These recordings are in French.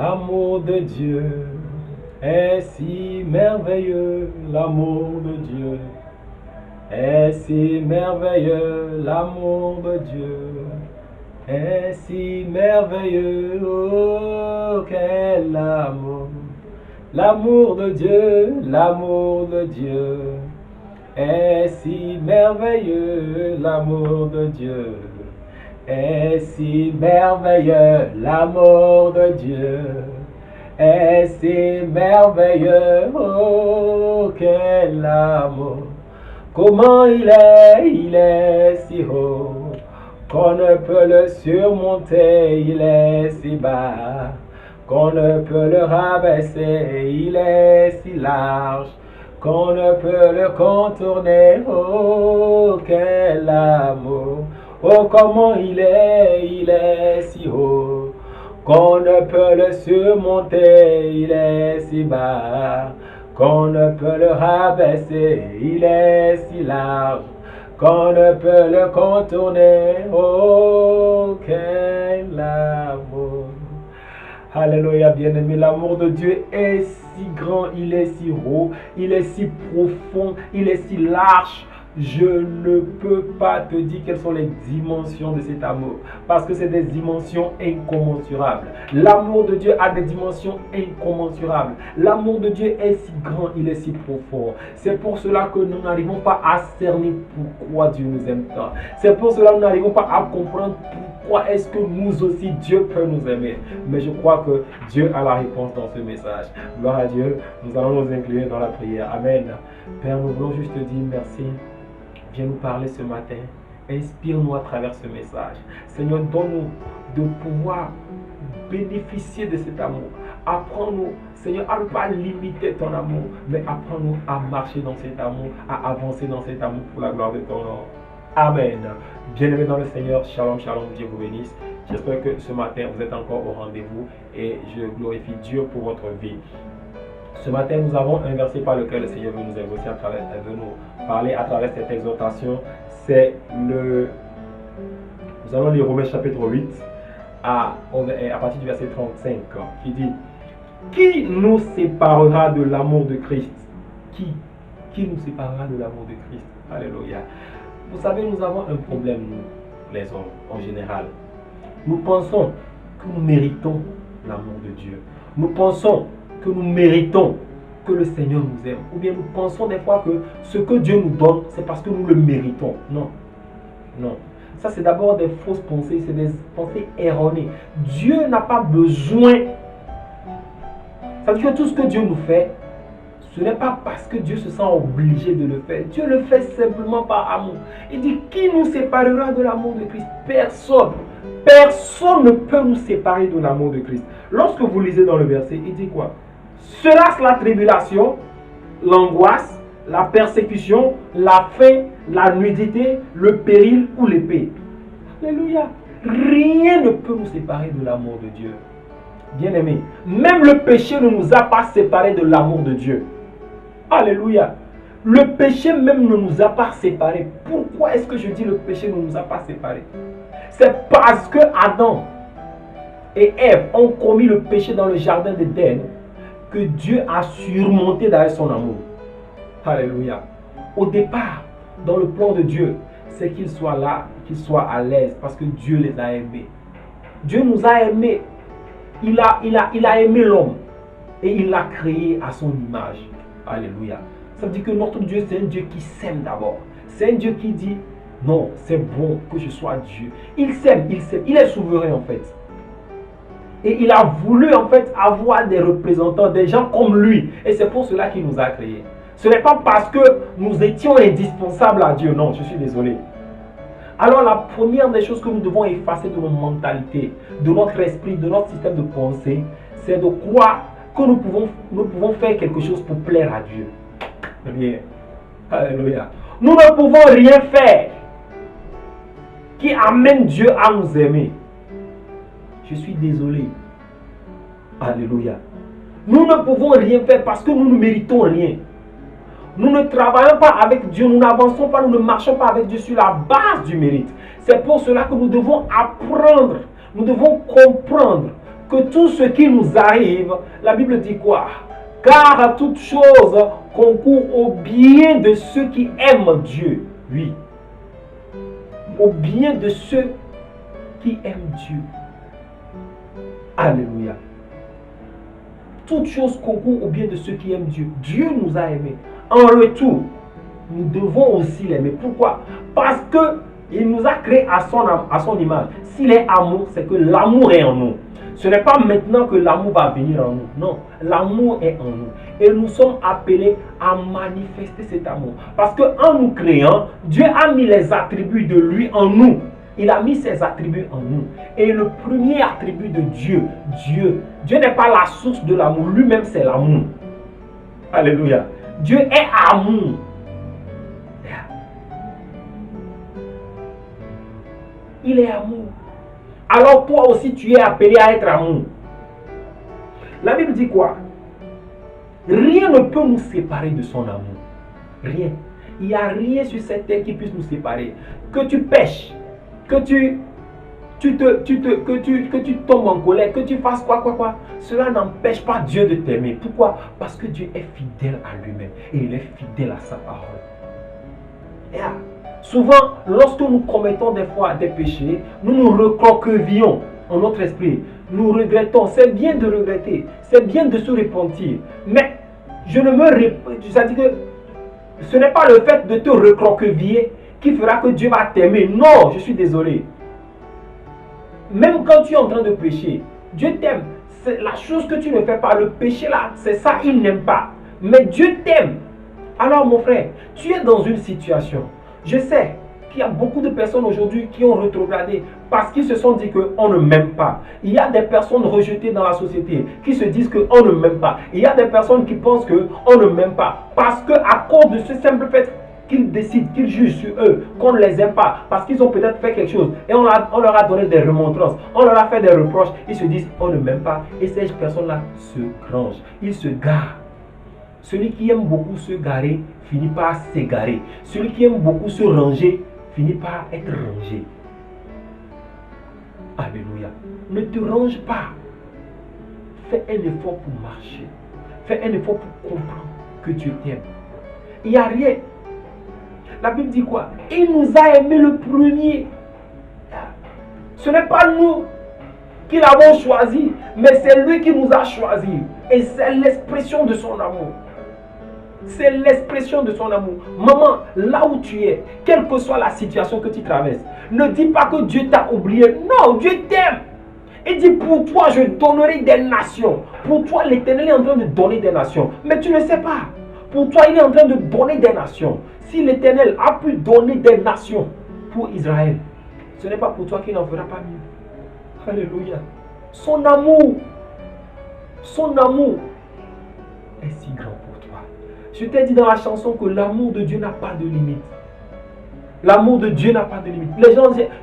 L'amour de Dieu est si merveilleux, l'amour de Dieu est si merveilleux, l'amour de Dieu est si merveilleux, oh quel amour. L'amour de Dieu est si merveilleux, l'amour de Dieu est si merveilleux, l'amour de Dieu est si merveilleux, oh quel amour. Comment il est si haut, qu'on ne peut le surmonter, il est si bas, qu'on ne peut le rabaisser, il est si large, qu'on ne peut le contourner, oh quel amour. Oh comment il est si haut, qu'on ne peut le surmonter, il est si bas, qu'on ne peut le rabaisser, il est si large, qu'on ne peut le contourner, oh quel amour. Alléluia, bien-aimé, l'amour de Dieu est si grand, il est si haut, il est si profond, il est si large. Je ne peux pas te dire quelles sont les dimensions de cet amour, parce que c'est des dimensions incommensurables. L'amour de Dieu a des dimensions incommensurables. L'amour de Dieu est si grand, il est si profond. C'est pour cela que nous n'arrivons pas à cerner pourquoi Dieu nous aime tant. C'est pour cela que nous n'arrivons pas à comprendre pourquoi est-ce que nous aussi Dieu peut nous aimer. Mais je crois que Dieu a la réponse dans ce message. Gloire à Dieu, nous allons nous incliner dans la prière. Amen. Père, nous voulons juste te dire merci. Viens nous parler ce matin. Inspire-nous à travers ce message. Seigneur, donne-nous de pouvoir bénéficier de cet amour. Apprends-nous, Seigneur, à ne pas limiter ton amour, mais apprends-nous à marcher dans cet amour, à avancer dans cet amour pour la gloire de ton nom. Amen. Bien-aimés dans le Seigneur, shalom, shalom, Dieu vous bénisse. J'espère que ce matin, vous êtes encore au rendez-vous et je glorifie Dieu pour votre vie. Ce matin, nous avons un verset par lequel le Seigneur veut nous exaucer veut nous parler à travers cette exhortation. C'est nous allons lire Romains chapitre 8 à partir du verset 35 qui dit: qui nous séparera de l'amour de Christ? Qui nous séparera de l'amour de Christ? Alléluia. Vous savez, nous avons un problème, nous, les hommes, en général. Nous pensons que nous méritons l'amour de Dieu. Nous pensons que nous méritons que le Seigneur nous aime. Ou bien nous pensons des fois que ce que Dieu nous donne, c'est parce que nous le méritons. Non. Non. Ça, c'est d'abord des fausses pensées, c'est des pensées erronées. Dieu n'a pas besoin. Ça veut dire que tout ce que Dieu nous fait, ce n'est pas parce que Dieu se sent obligé de le faire. Dieu le fait simplement par amour. Il dit: qui nous séparera de l'amour de Christ? Personne. Personne ne peut nous séparer de l'amour de Christ. Lorsque vous lisez dans le verset, il dit quoi? Sera-ce la tribulation, l'angoisse, la persécution, la faim, la nudité, le péril ou l'épée? Alléluia. Rien ne peut nous séparer de l'amour de Dieu. Bien-aimés, même le péché ne nous a pas séparés de l'amour de Dieu. Alléluia. Le péché même ne nous a pas séparés. Pourquoi est-ce que je dis le péché ne nous a pas séparés? C'est parce que Adam et Ève ont commis le péché dans le jardin d'Éden que Dieu a surmonté d'ailleurs son amour. Alléluia. Au départ, dans le plan de Dieu, c'est qu'ils soient là, qu'ils soient à l'aise parce que Dieu les a aimés. Dieu nous a aimés. Il a aimé l'homme et il l'a créé à son image. Alléluia. Ça veut dire que notre Dieu, c'est un Dieu qui s'aime d'abord. C'est un Dieu qui dit: non, c'est bon que je sois Dieu. Il s'aime, il est souverain en fait. Et il a voulu en fait avoir des représentants, des gens comme lui. Et c'est pour cela qu'il nous a créés. Ce n'est pas parce que nous étions indispensables à Dieu. Non, je suis désolé. Alors la première des choses que nous devons effacer de notre mentalité, de notre esprit, de notre système de pensée, c'est de croire que nous pouvons faire quelque chose pour plaire à Dieu. Rien. Alléluia. Nous ne pouvons rien faire qui amène Dieu à nous aimer. Je suis désolé. Alléluia. Nous ne pouvons rien faire parce que nous ne méritons rien. Nous ne travaillons pas avec Dieu, nous n'avançons pas, nous ne marchons pas avec Dieu sur la base du mérite. C'est pour cela que nous devons apprendre, nous devons comprendre que tout ce qui nous arrive, la Bible dit quoi? Car à toute chose concourt au bien de ceux qui aiment Dieu. Oui. Au bien de ceux qui aiment Dieu. Alléluia. Toute chose concourt au bien de ceux qui aiment Dieu. Dieu nous a aimés. En retour, nous devons aussi l'aimer. Pourquoi? Parce qu'il nous a créés à son image. S'il est amour, c'est que l'amour est en nous. Ce n'est pas maintenant que l'amour va venir en nous. Non, l'amour est en nous. Et nous sommes appelés à manifester cet amour. Parce qu'en nous créant, Dieu a mis les attributs de lui en nous. Il a mis ses attributs en nous. Et le premier attribut de Dieu n'est pas la source de l'amour. Lui-même, c'est l'amour. Alléluia. Dieu est amour. Il est amour. Alors toi aussi, tu es appelé à être amour. La Bible dit quoi? Rien ne peut nous séparer de son amour. Rien. Il n'y a rien sur cette terre qui puisse nous séparer. Que tu pêches, que tu tombes en colère, que tu fasses quoi. Cela n'empêche pas Dieu de t'aimer. Pourquoi? Parce que Dieu est fidèle à lui-même et il est fidèle à sa parole. Souvent, lorsque nous commettons des fois des péchés, nous nous recroquevillons en notre esprit. Nous regrettons. C'est bien de regretter. C'est bien de se repentir. Mais je ne me c'est-à-dire que ce n'est pas le fait de te recroqueviller qui fera que Dieu va t'aimer. Non, je suis désolé. Même quand tu es en train de pécher, Dieu t'aime. C'est la chose que tu ne fais pas, le péché là, c'est ça, il n'aime pas. Mais Dieu t'aime. Alors mon frère, tu es dans une situation. Je sais qu'il y a beaucoup de personnes aujourd'hui qui ont rétrogradé parce qu'ils se sont dit qu'on ne m'aime pas. Il y a des personnes rejetées dans la société qui se disent qu'on ne m'aime pas. Il y a des personnes qui pensent qu'on ne m'aime pas parce qu'à cause de ce simple fait qu'ils décident, qu'ils jugent sur eux, qu'on ne les aime pas parce qu'ils ont peut-être fait quelque chose et on leur a donné des remontrances, on leur a fait des reproches, ils se disent on ne m'aime pas et ces personnes-là se grangent, ils se garent. Celui qui aime beaucoup se garer finit par s'égarer. Celui qui aime beaucoup se ranger finit par être rangé. Alléluia. Ne te range pas. Fais un effort pour marcher. Fais un effort pour comprendre que Dieu t'aime. Il n'y a rien. La Bible dit quoi? Il nous a aimés le premier. Ce n'est pas nous qui l'avons choisi, mais c'est lui qui nous a choisis. Et c'est l'expression de son amour. C'est l'expression de son amour. Maman, là où tu es, quelle que soit la situation que tu traverses, ne dis pas que Dieu t'a oublié. Non, Dieu t'aime. Il dit pour toi, je donnerai des nations. Pour toi, l'Éternel est en train de donner des nations. Mais tu ne sais pas. Pour toi, il est en train de donner des nations. Si l'Éternel a pu donner des nations pour Israël, ce n'est pas pour toi qu'il n'en fera pas mieux. Alléluia. Son amour est si grand pour toi. Je t'ai dit dans la chanson que l'amour de Dieu n'a pas de limite. L'amour de Dieu n'a pas de limite.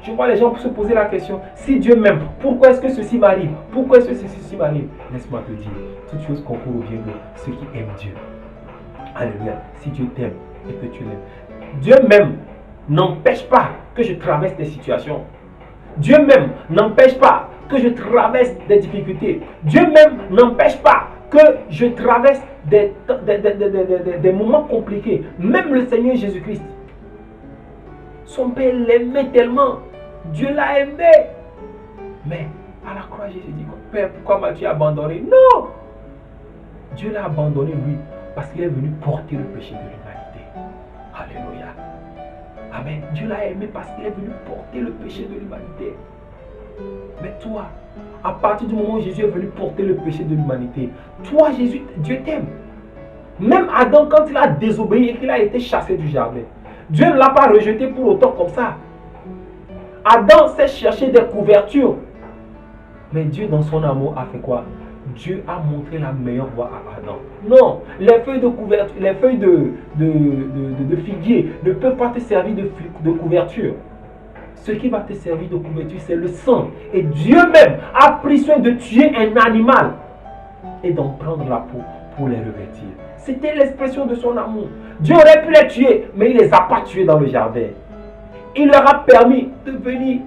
Je vois les gens se poser la question, si Dieu m'aime, pourquoi est-ce que ceci m'arrive? Pourquoi est-ce que ceci m'arrive? Laisse-moi te dire, toute chose concourt au bien de ceux qui aiment Dieu. Alléluia. Si Dieu t'aime et que tu l'aimes. Dieu même n'empêche pas que je traverse des situations. Dieu même n'empêche pas que je traverse des difficultés. Dieu même n'empêche pas que je traverse des moments compliqués. Même le Seigneur Jésus-Christ, son Père l'aimait tellement. Dieu l'a aimé. Mais à la croix, Jésus dit, Père, pourquoi m'as-tu abandonné? Non! Dieu l'a abandonné, lui, parce qu'il est venu porter le péché de l'humanité. Alléluia. Amen. Dieu l'a aimé parce qu'il est venu porter le péché de l'humanité. Mais toi, à partir du moment où Jésus est venu porter le péché de l'humanité, toi, Jésus, Dieu t'aime. Même Adam, quand il a désobéi et qu'il a été chassé du jardin, Dieu ne l'a pas rejeté pour autant comme ça. Adam s'est cherché des couvertures. Mais Dieu, dans son amour, a fait quoi? Dieu a montré la meilleure voie à Adam. Non, les feuilles de couverture, les feuilles de figuier ne peuvent pas te servir de couverture. Ce qui va te servir de couverture, c'est le sang. Et Dieu même a pris soin de tuer un animal et d'en prendre la peau pour les revêtir. C'était l'expression de son amour. Dieu aurait pu les tuer, mais il ne les a pas tués dans le jardin. Il leur a permis de venir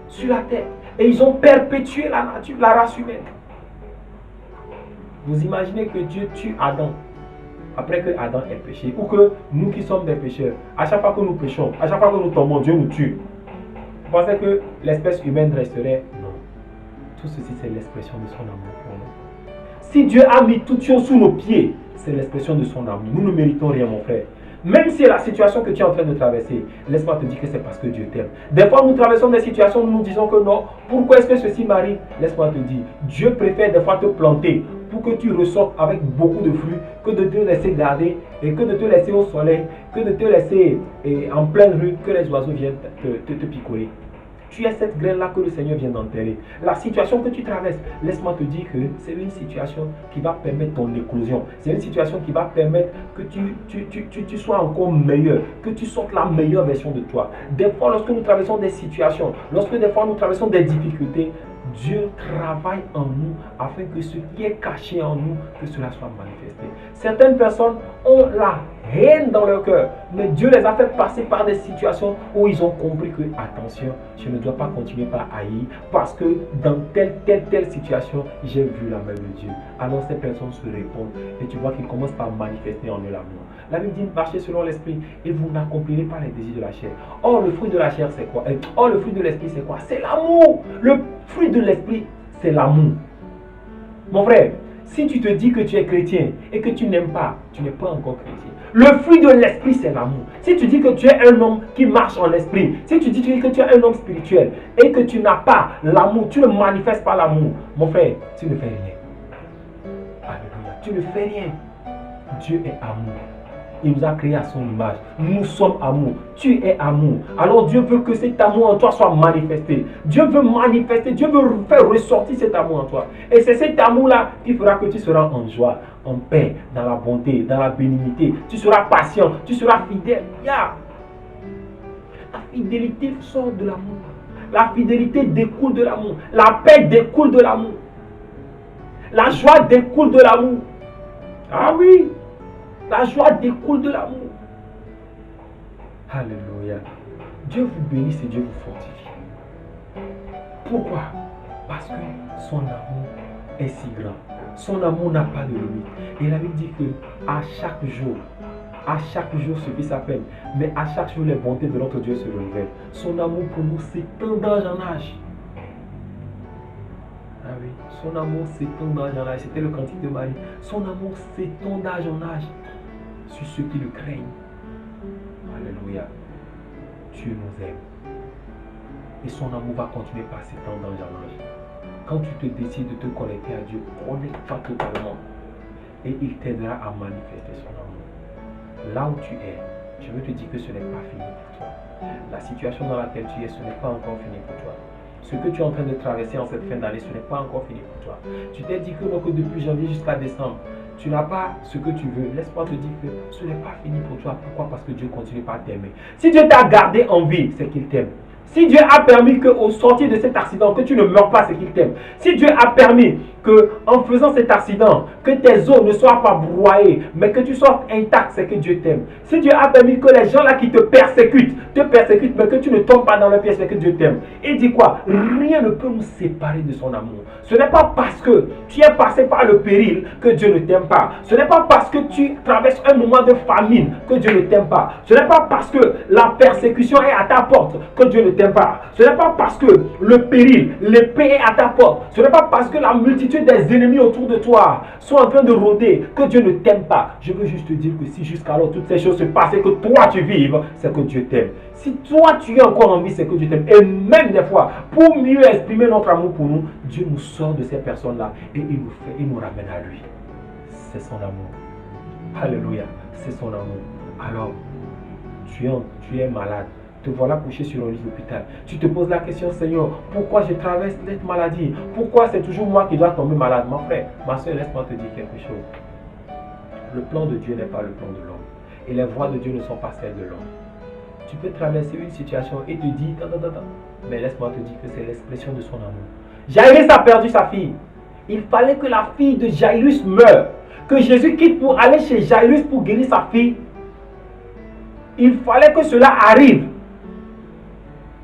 sur la terre. Et ils ont perpétué la nature, la race humaine. Vous imaginez que Dieu tue Adam après que Adam ait péché, ou que nous qui sommes des pécheurs, à chaque fois que nous péchons, à chaque fois que nous tombons, Dieu nous tue. Vous pensez que l'espèce humaine resterait? Non. Tout ceci, c'est l'expression de son amour pour nous. Si Dieu a mis toutes choses sous nos pieds, c'est l'expression de son amour. Nous ne méritons rien, mon frère. Même si la situation que tu es en train de traverser, laisse-moi te dire que c'est parce que Dieu t'aime. Des fois, nous traversons des situations où nous disons que non. Pourquoi est-ce que ceci m'arrive? Laisse-moi te dire, Dieu préfère des fois te planter pour que tu ressortes avec beaucoup de fruits, que de te laisser garder et que de te laisser au soleil, que de te laisser en pleine rue, que les oiseaux viennent te picorer. Tu es cette graine-là que le Seigneur vient d'enterrer. La situation que tu traverses, laisse-moi te dire que c'est une situation qui va permettre ton éclosion. C'est une situation qui va permettre que tu sois encore meilleur, que tu sortes la meilleure version de toi. Des fois, lorsque nous traversons des situations, lorsque des fois nous traversons des difficultés, Dieu travaille en nous afin que ce qui est caché en nous, que cela soit manifesté. Certaines personnes ont la haine dans leur cœur, mais Dieu les a fait passer par des situations où ils ont compris que, attention, je ne dois pas continuer par haïr, parce que dans telle situation, j'ai vu la main de Dieu. Alors ces personnes se répondent et tu vois qu'ils commencent par manifester en eux l'amour. La Bible dit, marchez selon l'esprit et vous n'accomplirez pas les désirs de la chair. Or, le fruit de la chair, c'est quoi? Or, le fruit de l'esprit, c'est quoi? C'est l'amour. Le fruit de l'esprit, c'est l'amour. Mon frère, si tu te dis que tu es chrétien et que tu n'aimes pas, tu n'es pas encore chrétien. Le fruit de l'esprit, c'est l'amour. Si tu dis que tu es un homme qui marche en esprit, si tu dis que tu es un homme spirituel et que tu n'as pas l'amour, tu ne manifestes pas l'amour, mon frère, tu ne fais rien. Alléluia. Tu ne fais rien. Dieu est amour. Il nous a créés à son image. Nous sommes amour. Tu es amour. Alors Dieu veut que cet amour en toi soit manifesté. Dieu veut manifester. Dieu veut faire ressortir cet amour en toi. Et c'est cet amour-là qui fera que tu seras en joie, en paix, dans la bonté, dans la bénignité. Tu seras patient. Tu seras fidèle. La fidélité sort de l'amour. La fidélité découle de l'amour. La paix découle de l'amour. La joie découle de l'amour. Ah oui. La joie découle de l'amour. Alléluia. Dieu vous bénisse et Dieu vous fortifie. Pourquoi? Parce que son amour est si grand. Son amour n'a pas de limite. Et la Bible dit que à chaque jour suffit sa peine. Mais à chaque jour, les bontés de notre Dieu se renouvellent. Son amour pour nous s'étend d'âge en âge. Ah oui, son amour s'étend d'âge en âge. C'était le cantique de Marie. Son amour s'étend d'âge en âge sur ceux qui le craignent. Alléluia. Dieu nous aime. Et son amour va continuer par s'étendre d'âge en âge. Quand tu te décides de te connecter à Dieu, connecte-toi totalement. Et il t'aidera à manifester son amour. Là où tu es, je veux te dire que ce n'est pas fini pour toi. La situation dans laquelle tu es, ce n'est pas encore fini pour toi. Ce que tu es en train de traverser en cette fin d'année, ce n'est pas encore fini pour toi. Tu t'es dit que depuis janvier jusqu'à décembre, tu n'as pas ce que tu veux. Laisse-moi te dire que ce n'est pas fini pour toi. Pourquoi? Parce que Dieu continue par t'aimer. Si Dieu t'a gardé en vie, c'est qu'il t'aime. Si Dieu a permis qu'au sortir de cet accident, que tu ne meurs pas, c'est qu'il t'aime. Si Dieu a permis qu'en faisant cet accident, que tes os ne soient pas broyés, mais que tu sois intact, c'est que Dieu t'aime. Si Dieu a permis que les gens là qui te persécutent, mais que tu ne tombes pas dans le piège, c'est que Dieu t'aime. Il dit quoi? Rien ne peut nous séparer de son amour. Ce n'est pas parce que tu es passé par le péril que Dieu ne t'aime pas. Ce n'est pas parce que tu traverses un moment de famine que Dieu ne t'aime pas. Ce n'est pas parce que la persécution est à ta porte que Dieu ne t'aime pas. Ce n'est pas parce que le péril, l'épée est à ta porte. Ce n'est pas parce que la multitude des ennemis autour de toi sont en train de rôder que Dieu ne t'aime pas. Je veux juste te dire que si jusqu'alors toutes ces choses se passent et que toi tu vives, c'est que Dieu t'aime. Si toi tu es encore en vie, c'est que Dieu t'aime. Et même des fois, pour mieux exprimer notre amour pour nous, Dieu nous sort de ces personnes-là et il nous ramène à lui. C'est son amour. Alléluia. C'est son amour. Alors, tu es malade. Te voilà couché sur un lit d'hôpital. Tu te poses la question, Seigneur, pourquoi je traverse cette maladie? Pourquoi c'est toujours moi qui dois tomber malade? Mon frère, ma soeur, laisse-moi te dire quelque chose. Le plan de Dieu n'est pas le plan de l'homme. Et les voies de Dieu ne sont pas celles de l'homme. Tu peux traverser une situation et te dire, mais laisse-moi te dire que c'est l'expression de son amour. Jairus a perdu sa fille. Il fallait que la fille de Jairus meure. Que Jésus quitte pour aller chez Jairus pour guérir sa fille. Il fallait que cela arrive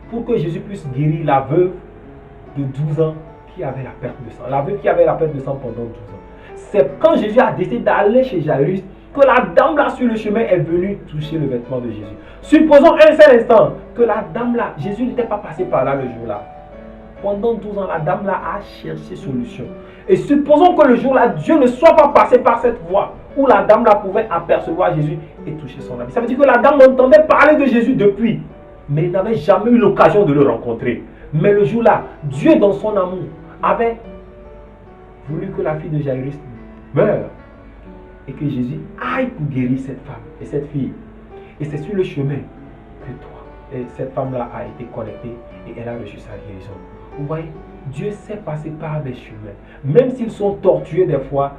pour que Jésus puisse guérir la veuve de 12 ans qui avait la perte de sang. La veuve qui avait la perte de sang pendant 12 ans. C'est quand Jésus a décidé d'aller chez Jairus que la dame là sur le chemin est venue toucher le vêtement de Jésus. Supposons un seul instant que la dame là, Jésus n'était pas passé par là le jour-là. Pendant 12 ans, la dame là a cherché solution. Et supposons que le jour-là, Dieu ne soit pas passé par cette voie où la dame là pouvait apercevoir Jésus et toucher son habit. Ça veut dire que la dame entendait parler de Jésus depuis, mais il n'avait jamais eu l'occasion de le rencontrer. Mais le jour-là, Dieu dans son amour avait voulu que la fille de Jairus meure et que Jésus aille pour guérir cette femme et cette fille. Et c'est sur le chemin que toi, et cette femme-là a été connectée et elle a reçu sa guérison. Vous voyez, Dieu sait passer par des chemins. Même s'ils sont tortueux des fois,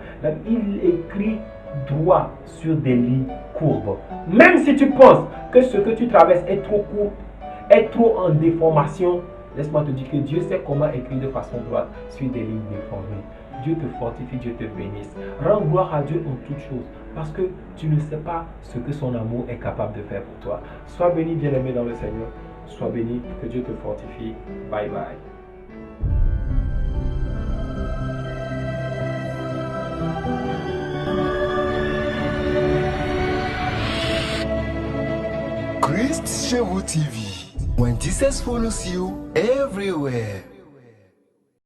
il écrit droit sur des lignes courbes. Même si tu penses que ce que tu traverses est trop court, est trop en déformation, laisse-moi te dire que Dieu sait comment écrire de façon droite sur des lignes déformées. Dieu te fortifie, Dieu te bénisse. Rends gloire à Dieu en toutes choses, parce que tu ne sais pas ce que son amour est capable de faire pour toi. Sois béni, bien-aimé dans le Seigneur. Sois béni, que Dieu te fortifie. Bye bye. Christ Chez vous TV. When Jesus follows you everywhere.